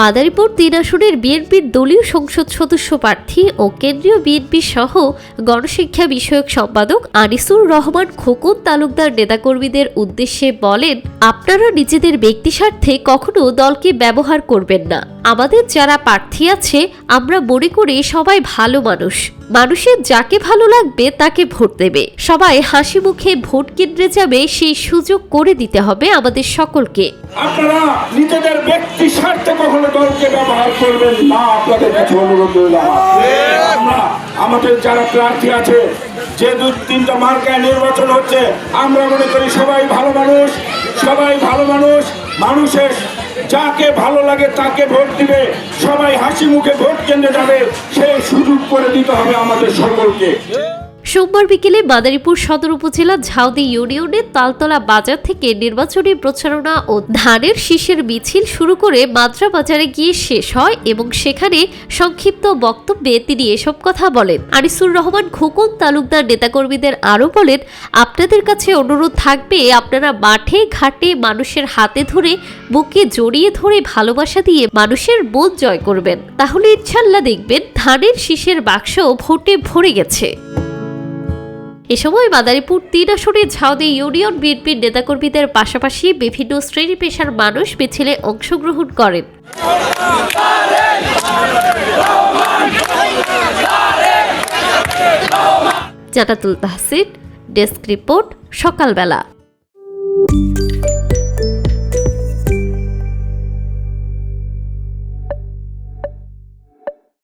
মাদারীপুর ৩ আসনের বিএনপির দলীয় সংসদ সদস্য প্রার্থী ও কেন্দ্রীয় বিএনপি সহ গণশিক্ষা বিষয়ক সম্পাদক আনিসুর রহমান খোকন তালুকদার নেতাকর্মীদের উদ্দেশ্যে বলেন, আপনারা নিজেদের ব্যক্তিস্বার্থে কখনো দলকে ব্যবহার করবেন না। আমাদের যারা প্রার্থী আছে আমরা মনে করি সবাই ভালো মানুষ, মানুষের যাকে ভালো লাগবে তাকে ভোট দেবে, সবাই হাসি মুখে ভোট কেন্দ্রে যাবে, সেই সুযোগ করে দিতে হবে আমাদের সকলকে। আপনারা নিজেদের ব্যক্তি স্বার্থে কখনো দলকে ব্যবহার করবেন না, আপনাদের কাছে অনুরোধ রইলাম। আমরা আমাদের যারা প্রার্থী আছে, যে 2-3টা মার্কায় নির্বাচন হচ্ছে, আমরা মনে করি সবাই ভালো মানুষ, সবাই ভালো মানুষ, মানুষের যাকে ভালো লাগে তাকে ভোট দিবে, সবাই হাসি মুখে ভোট কেন্দ্রে যাবে, সেই সুযোগ করে দিতে হবে আমাদের সকলকে। সোমবার বিকেলে মাদারীপুর সদর উপজেলা ঝাউদি ইউনিয়নের তালতলা বাজার থেকে নির্বাচনী প্রচারণা ও ধানের শীষের মিছিল শুরু করে মাদ্রা বাজারে গিয়ে শেষ হয় এবং সেখানে সংক্ষিপ্ত বক্তব্যে তিনি এসব কথা বলেন। আনিসুর রহমান খোকন তালুকদার নেতাকর্মীদের আরও বলেন, আপনাদের কাছে অনুরোধ থাকবে আপনারা মাঠে ঘাটে মানুষের হাতে ধরে বুকে জড়িয়ে ধরে ভালোবাসা দিয়ে মানুষের মন জয় করবেন, তাহলে ইনশাল্লাহ দেখবেন ধানের শীষের বাক্স ভোটে ভরে গেছে। এ সময় মাদারীপুর ৩ আসনে ঝাউদি ইউনিয়ন বিএনপির নেতাকর্মীদের পাশাপাশি বিভিন্ন শ্রেণী পেশার মানুষ মিছিলে অংশগ্রহণ করেন। জান্নাতুল তাহসিন, ডেস্ক রিপোর্ট, সকালবেলা।